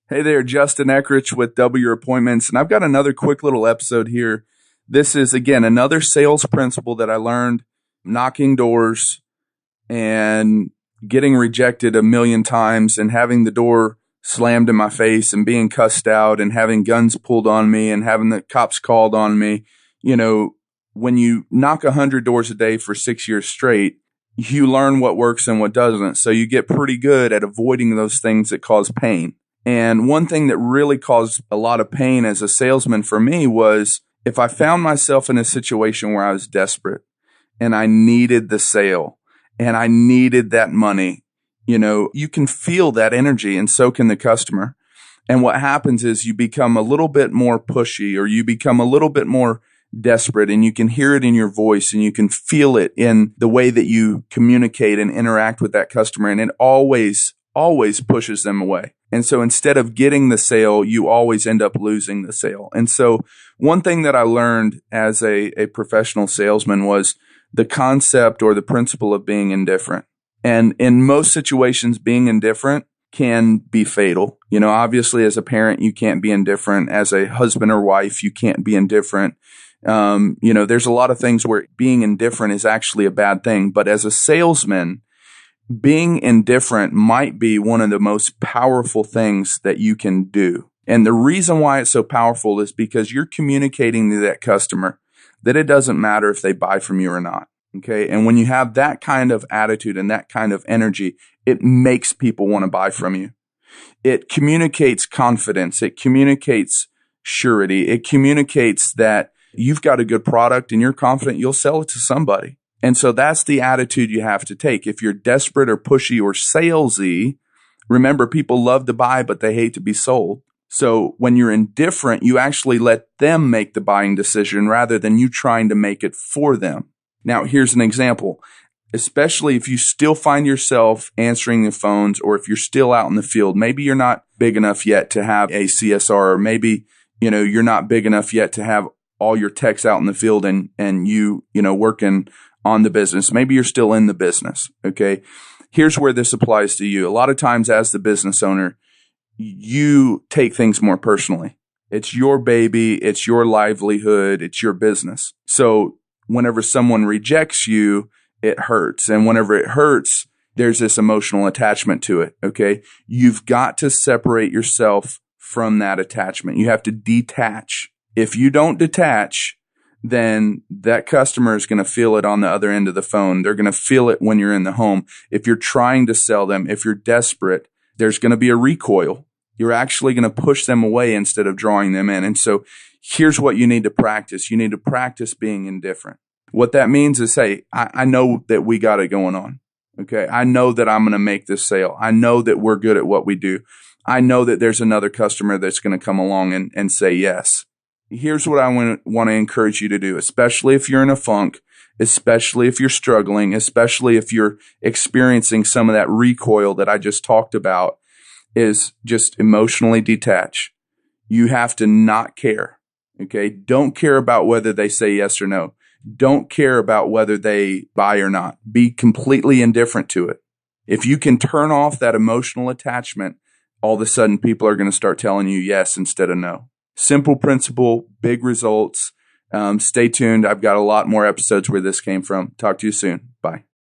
Hey there, Justin Eckrich with Double Your Appointments, and I've got another quick little episode here. This is, again, another sales principle that I learned knocking doors and getting rejected a million times and having the door slammed in my face and being cussed out and having guns pulled on me and having the cops called on me. You know, when you knock 100 doors a day for 6 years straight, you learn what works and what doesn't. So you get pretty good at avoiding those things that cause pain. And one thing that really caused a lot of pain as a salesman for me was if I found myself in a situation where I was desperate and I needed the sale and I needed that money, you can feel that energy and so can the customer. And what happens is you become a little bit more pushy or you become a little bit more desperate, and you can hear it in your voice and you can feel it in the way that you communicate and interact with that customer. And it always pushes them away. And so instead of getting the sale, you always end up losing the sale. And so one thing that I learned as a professional salesman was the concept or the principle of being indifferent. And in most situations, being indifferent can be fatal. Obviously as a parent, you can't be indifferent. As a husband or wife, you can't be indifferent. There's a lot of things where being indifferent is actually a bad thing. But as a salesman, being indifferent might be one of the most powerful things that you can do. And the reason why it's so powerful is because you're communicating to that customer that it doesn't matter if they buy from you or not. Okay. And when you have that kind of attitude and that kind of energy, it makes people want to buy from you. It communicates confidence. It communicates surety. It communicates that you've got a good product and you're confident you'll sell it to somebody. And so that's the attitude you have to take. If you're desperate or pushy or salesy, remember, people love to buy, but they hate to be sold. So when you're indifferent, you actually let them make the buying decision rather than you trying to make it for them. Now, here's an example. Especially if you still find yourself answering the phones, or if you're still out in the field, maybe you're not big enough yet to have a CSR, or maybe, you're not big enough yet to have all your techs out in the field and you working on the business. Maybe you're still in the business. Okay. Here's where this applies to you. A lot of times as the business owner, you take things more personally. It's your baby. It's your livelihood. It's your business. So whenever someone rejects you, it hurts. And whenever it hurts, there's this emotional attachment to it. Okay. You've got to separate yourself from that attachment. You have to detach. If you don't detach, then that customer is going to feel it on the other end of the phone. They're going to feel it when you're in the home. If you're trying to sell them, if you're desperate, there's going to be a recoil. You're actually going to push them away instead of drawing them in. And so here's what you need to practice. You need to practice being indifferent. What that means is, hey, I know that we got it going on. Okay. I know that I'm going to make this sale. I know that we're good at what we do. I know that there's another customer that's going to come along and say yes. Here's what I want to encourage you to do, especially if you're in a funk, especially if you're struggling, especially if you're experiencing some of that recoil that I just talked about, is just emotionally detach. You have to not care. Okay. Don't care about whether they say yes or no. Don't care about whether they buy or not. Be completely indifferent to it. If you can turn off that emotional attachment, all of a sudden people are going to start telling you yes instead of no. Simple principle, big results. Stay tuned. I've got a lot more episodes where this came from. Talk to you soon. Bye.